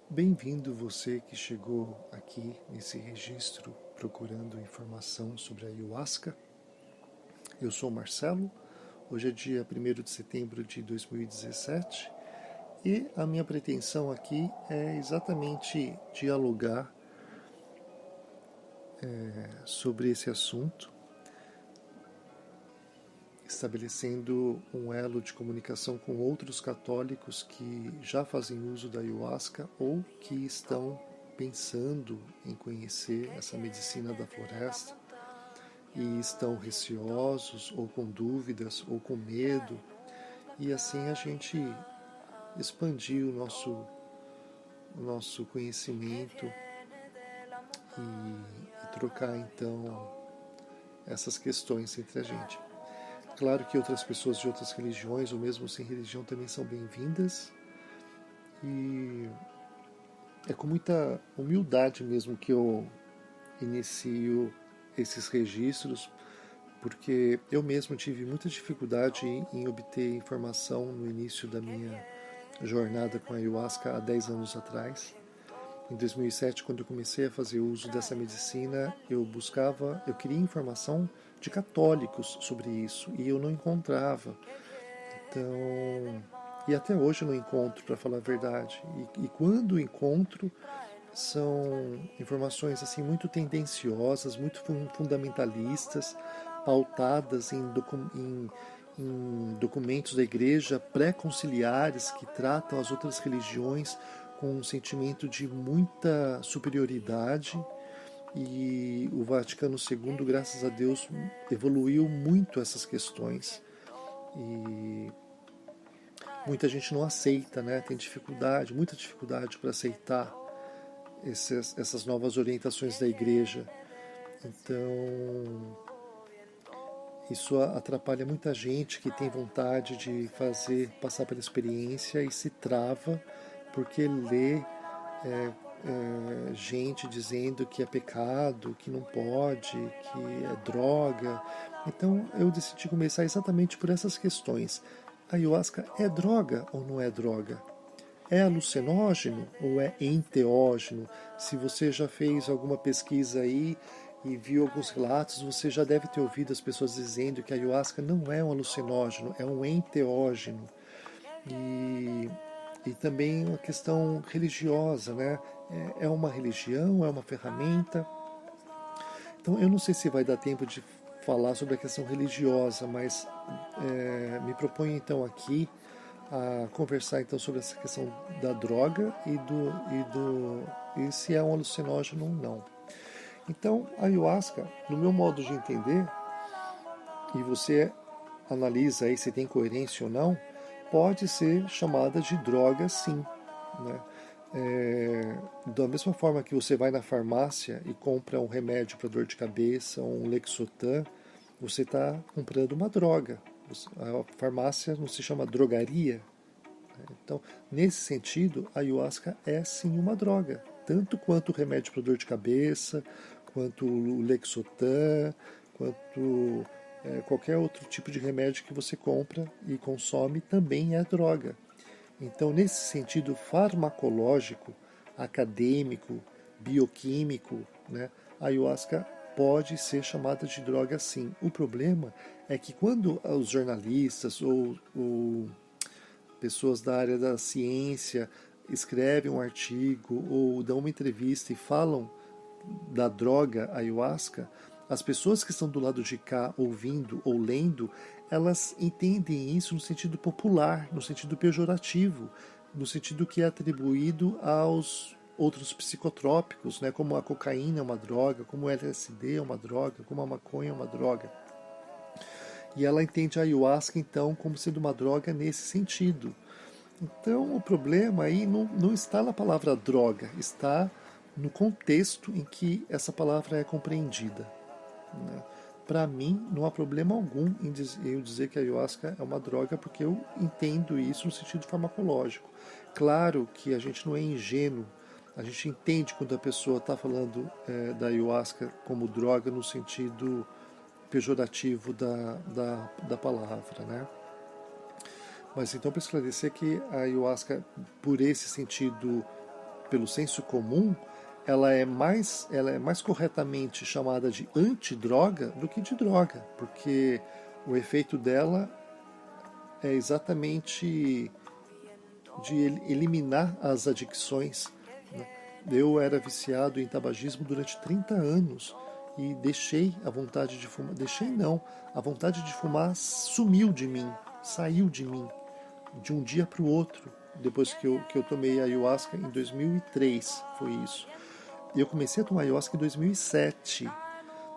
Bem-vindo você que chegou aqui nesse registro procurando informação sobre a ayahuasca. Eu sou o Marcelo, hoje é dia 1º de setembro de 2017 e a minha pretensão aqui é exatamente dialogar sobre esse assunto, estabelecendo um elo de comunicação com outros católicos que já fazem uso da ayahuasca ou que estão pensando em conhecer essa medicina da floresta e estão receosos ou com dúvidas ou com medo, e assim a gente expandir o nosso conhecimento e trocar então essas questões entre a gente. Claro que outras pessoas de outras religiões, ou mesmo sem religião, também são bem-vindas, e é com muita humildade mesmo que eu inicio esses registros, porque eu mesmo tive muita dificuldade em obter informação no início da minha jornada com a ayahuasca há 10 anos atrás. Em 2007, quando eu comecei a fazer uso dessa medicina, eu queria informação de católicos sobre isso e eu não encontrava. Então, e até hoje eu não encontro, para falar a verdade. E quando encontro, são informações assim muito tendenciosas, muito fundamentalistas, pautadas em documentos da igreja pré-conciliares que tratam as outras religiões com um sentimento de muita superioridade. E o Vaticano II, graças a Deus, evoluiu muito essas questões. E muita gente não aceita, né? Tem dificuldade, muita dificuldade para aceitar essas novas orientações da igreja. Então, isso atrapalha muita gente que tem vontade de passar pela experiência e se trava porque lê gente dizendo que é pecado, que não pode, que é droga. Então eu decidi começar exatamente por essas questões. A ayahuasca é droga ou não é droga? É alucinógeno ou é enteógeno? Se você já fez alguma pesquisa aí e viu alguns relatos, você já deve ter ouvido as pessoas dizendo que a ayahuasca não é um alucinógeno, é um enteógeno. E, e também uma questão religiosa, né? É uma religião, é uma ferramenta. Então eu não sei se vai dar tempo de falar sobre a questão religiosa, mas me proponho então aqui a conversar então sobre essa questão da droga e se é um alucinógeno ou não. Então, a ayahuasca, no meu modo de entender, e você analisa aí se tem coerência ou não, pode ser chamada de droga sim, né? Da mesma forma que você vai na farmácia e compra um remédio para dor de cabeça, um Lexotan, você está comprando uma droga. A farmácia não se chama drogaria. Então, nesse sentido, a ayahuasca é sim uma droga, tanto quanto o remédio para dor de cabeça, quanto o Lexotan, quanto qualquer outro tipo de remédio que você compra e consome também é droga. Então, nesse sentido farmacológico, acadêmico, bioquímico, né, a ayahuasca pode ser chamada de droga sim. O problema é que quando os jornalistas ou pessoas da área da ciência escrevem um artigo ou dão uma entrevista e falam da droga ayahuasca, as pessoas que estão do lado de cá ouvindo ou lendo, elas entendem isso no sentido popular, no sentido pejorativo, no sentido que é atribuído aos outros psicotrópicos, né, como a cocaína é uma droga, como o LSD é uma droga, como a maconha é uma droga. E ela entende a ayahuasca, então, como sendo uma droga nesse sentido. Então, o problema aí não está na palavra droga, está no contexto em que essa palavra é compreendida, né? Para mim, não há problema algum em eu dizer que a ayahuasca é uma droga, porque eu entendo isso no sentido farmacológico. Claro que a gente não é ingênuo, a gente entende quando a pessoa está falando da ayahuasca como droga no sentido pejorativo da palavra, né? Mas então, para esclarecer que a ayahuasca, por esse sentido pelo senso comum, ela é mais corretamente chamada de antidroga do que de droga, porque o efeito dela é exatamente de eliminar as adicções, né? Eu era viciado em tabagismo durante 30 anos e deixei a vontade de fumar. Deixei não, a vontade de fumar sumiu de mim, saiu de mim, de um dia para o outro, depois que eu tomei a ayahuasca em 2003, foi isso. E eu comecei a tomar ayahuasca em 2007.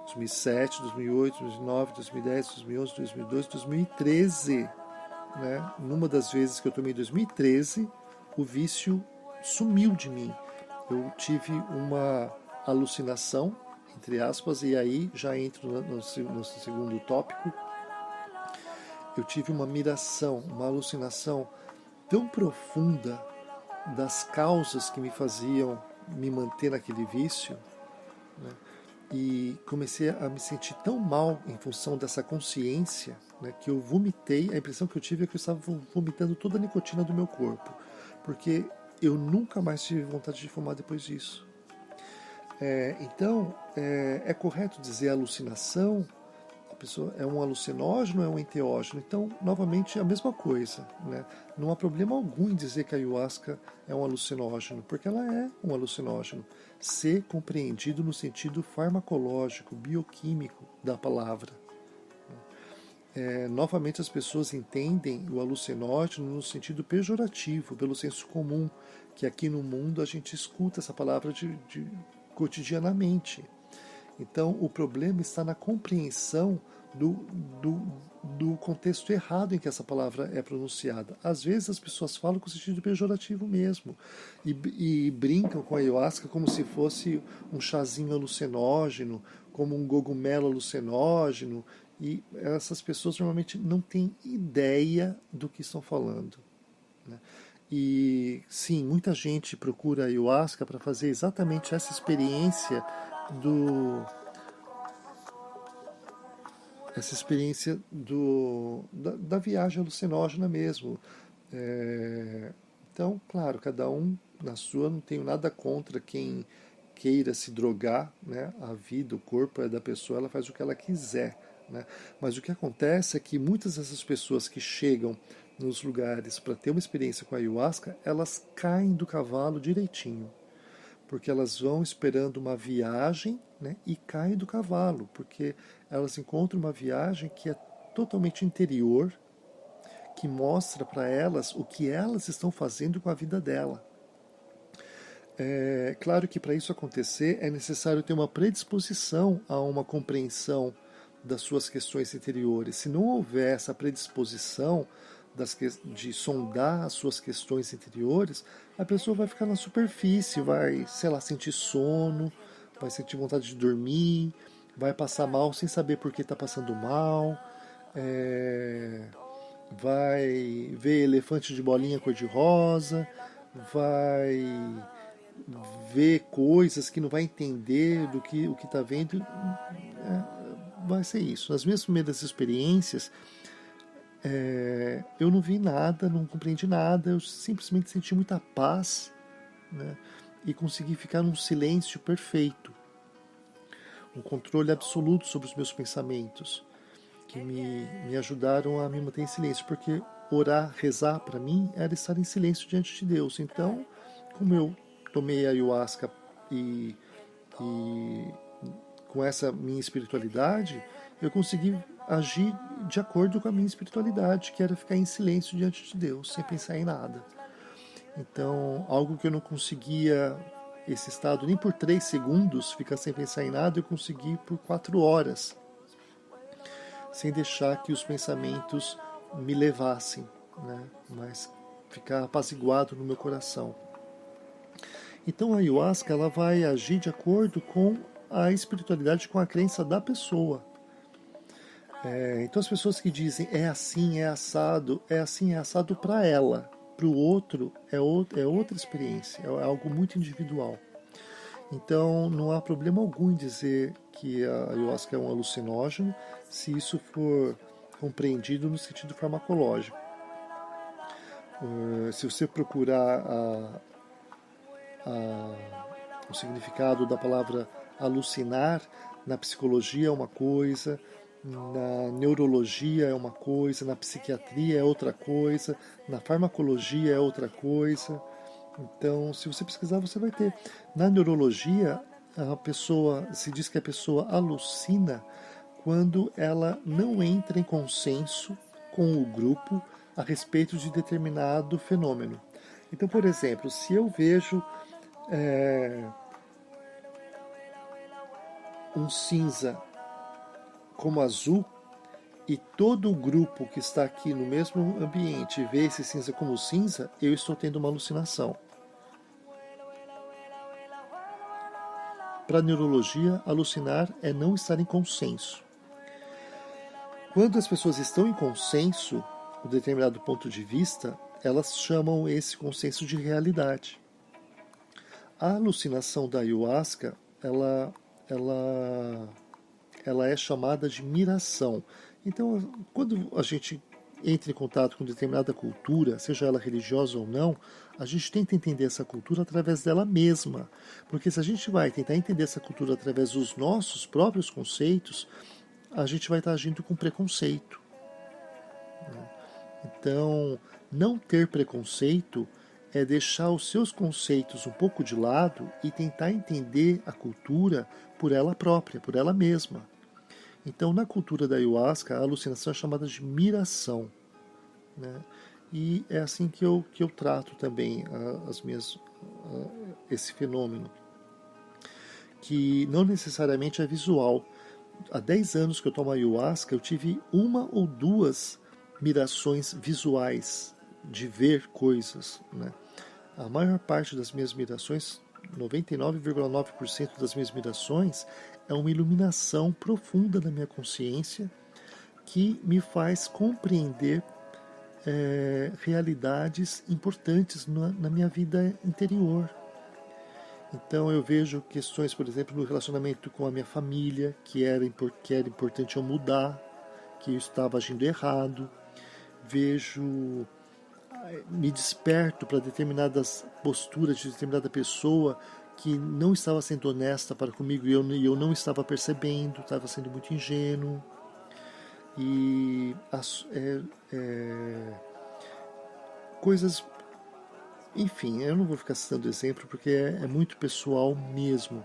2007, 2008, 2009, 2010, 2011, 2012, 2013. Né? Numa das vezes que eu tomei em 2013, o vício sumiu de mim. Eu tive uma alucinação, entre aspas, e aí já entro no segundo tópico. Eu tive uma miração, uma alucinação tão profunda das causas que me faziam me manter naquele vício, né? E comecei a me sentir tão mal em função dessa consciência, né, que eu vomitei. A impressão que eu tive é que eu estava vomitando toda a nicotina do meu corpo, porque eu nunca mais tive vontade de fumar depois disso. Então, é correto dizer alucinação? A pessoa é um alucinógeno ou é um enteógeno? Então, novamente, é a mesma coisa, né? Não há problema algum em dizer que a ayahuasca é um alucinógeno, porque ela é um alucinógeno, se compreendido no sentido farmacológico, bioquímico da palavra. Novamente, as pessoas entendem o alucinógeno no sentido pejorativo, pelo senso comum, que aqui no mundo a gente escuta essa palavra cotidianamente. Então, o problema está na compreensão do contexto errado em que essa palavra é pronunciada. Às vezes as pessoas falam com sentido pejorativo mesmo e brincam com a ayahuasca como se fosse um chazinho alucinógeno, como um cogumelo alucinógeno, e essas pessoas normalmente não têm ideia do que estão falando, né? E sim, muita gente procura a ayahuasca para fazer exatamente essa experiência da viagem alucinógena mesmo. Então, claro, cada um na sua, não tenho nada contra quem queira se drogar, né? A vida, o corpo é da pessoa, ela faz o que ela quiser, né? Mas o que acontece é que muitas dessas pessoas que chegam nos lugares para ter uma experiência com a ayahuasca, elas caem do cavalo direitinho, porque elas vão esperando uma viagem, né, e caem do cavalo, porque elas encontram uma viagem que é totalmente interior, que mostra para elas o que elas estão fazendo com a vida dela. É claro que para isso acontecer é necessário ter uma predisposição a uma compreensão das suas questões interiores. Se não houver essa predisposição de sondar as suas questões interiores, a pessoa vai ficar na superfície, vai, sei lá, sentir sono, vai sentir vontade de dormir, vai passar mal sem saber por que está passando mal, vai ver elefante de bolinha cor-de-rosa, vai ver coisas que não vai entender do que o que está vendo. Vai ser isso. Nas minhas primeiras experiências, eu não vi nada, não compreendi nada, eu simplesmente senti muita paz, né? E consegui ficar num silêncio perfeito, um controle absoluto sobre os meus pensamentos, que me ajudaram a me manter em silêncio, porque orar, rezar para mim era estar em silêncio diante de Deus. Então, como eu tomei a ayahuasca e com essa minha espiritualidade, eu consegui agir de acordo com a minha espiritualidade, que era ficar em silêncio diante de Deus, sem pensar em nada. Então, algo que eu não conseguia, esse estado, nem por 3 segundos, ficar sem pensar em nada, eu consegui por 4 horas, sem deixar que os pensamentos me levassem, né? Mas ficar apaziguado no meu coração. Então a ayahuasca, ela vai agir de acordo com a espiritualidade, com a crença da pessoa. Então as pessoas que dizem é assim, é assim, é assado para ela. Para o outro é outra experiência, é algo muito individual. Então não há problema algum em dizer que a ayahuasca é um alucinógeno, se isso for compreendido no sentido farmacológico. Se você procurar o significado da palavra alucinar na psicologia é uma coisa, na neurologia é uma coisa, na psiquiatria é outra coisa, na farmacologia é outra coisa. Então, se você pesquisar, você vai ter. Na neurologia, a pessoa se diz que a pessoa alucina quando ela não entra em consenso com o grupo a respeito de determinado fenômeno. Então, por exemplo, se eu vejo um cinza como azul e todo o grupo que está aqui no mesmo ambiente vê esse cinza como cinza, eu estou tendo uma alucinação. Para a neurologia, alucinar é não estar em consenso. Quando as pessoas estão em consenso, um determinado ponto de vista, elas chamam esse consenso de realidade. A alucinação da ayahuasca, ela é chamada de miração. Então, quando a gente entra em contato com determinada cultura, seja ela religiosa ou não, a gente tenta entender essa cultura através dela mesma. Porque se a gente vai tentar entender essa cultura através dos nossos próprios conceitos, a gente vai estar agindo com preconceito. Então, não ter preconceito é deixar os seus conceitos um pouco de lado e tentar entender a cultura por ela própria, por ela mesma. Então, na cultura da ayahuasca, a alucinação é chamada de miração. Né? E é assim que eu trato também esse fenômeno, que não necessariamente é visual. Há 10 anos que eu tomo ayahuasca, eu tive uma ou duas mirações visuais, de ver coisas. Né? A maior parte das minhas mirações, 99,9% das minhas mirações, é uma iluminação profunda da minha consciência que me faz compreender realidades importantes na minha vida interior. Então eu vejo questões, por exemplo, no relacionamento com a minha família, que era importante eu mudar, que eu estava agindo errado. Vejo, me desperto para determinadas posturas de determinada pessoa que não estava sendo honesta para comigo e eu não estava percebendo, estava sendo muito ingênuo. E coisas... Enfim, eu não vou ficar citando exemplo porque é muito pessoal mesmo.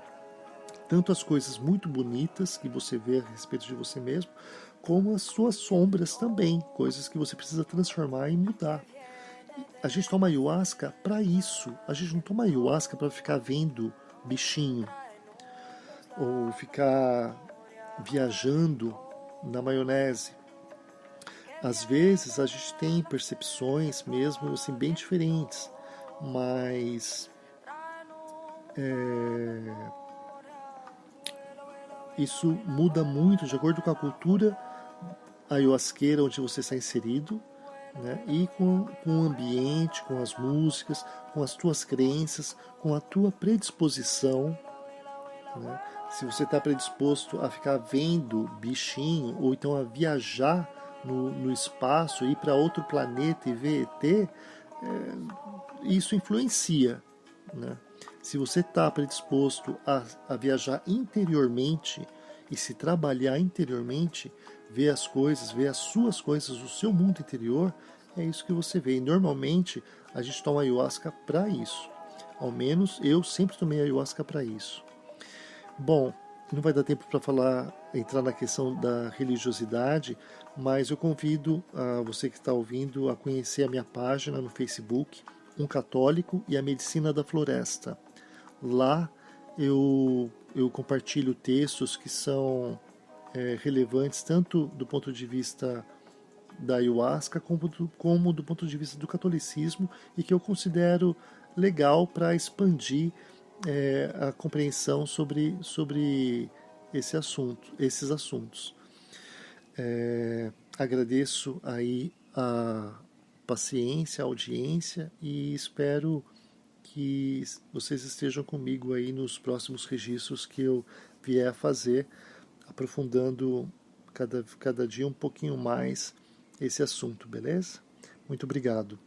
Tanto as coisas muito bonitas que você vê a respeito de você mesmo, como as suas sombras também, coisas que você precisa transformar e mudar. A gente toma ayahuasca para isso. A gente não toma ayahuasca para ficar vendo bichinho ou ficar viajando na maionese. Às vezes a gente tem percepções mesmo assim bem diferentes, mas isso muda muito de acordo com a cultura ayahuasqueira onde você está inserido, né? E com o ambiente, com as músicas, com as tuas crenças, com a tua predisposição. Né? Se você está predisposto a ficar vendo bichinho, ou então a viajar no espaço, ir para outro planeta e ver ET, isso influencia. Né? Se você está predisposto a viajar interiormente e se trabalhar interiormente, ver as coisas, ver as suas coisas, o seu mundo interior, é isso que você vê. E normalmente a gente toma ayahuasca para isso. Ao menos eu sempre tomei ayahuasca para isso. Bom, não vai dar tempo para entrar na questão da religiosidade, mas eu convido a você que está ouvindo a conhecer a minha página no Facebook, Um Católico e a Medicina da Floresta. Lá eu compartilho textos que são relevantes tanto do ponto de vista da ayahuasca como do ponto de vista do catolicismo e que eu considero legal para expandir a compreensão sobre esses assuntos. Agradeço aí a paciência, a audiência e espero que vocês estejam comigo aí nos próximos registros que eu vier a fazer, aprofundando cada dia um pouquinho mais esse assunto, beleza? Muito obrigado.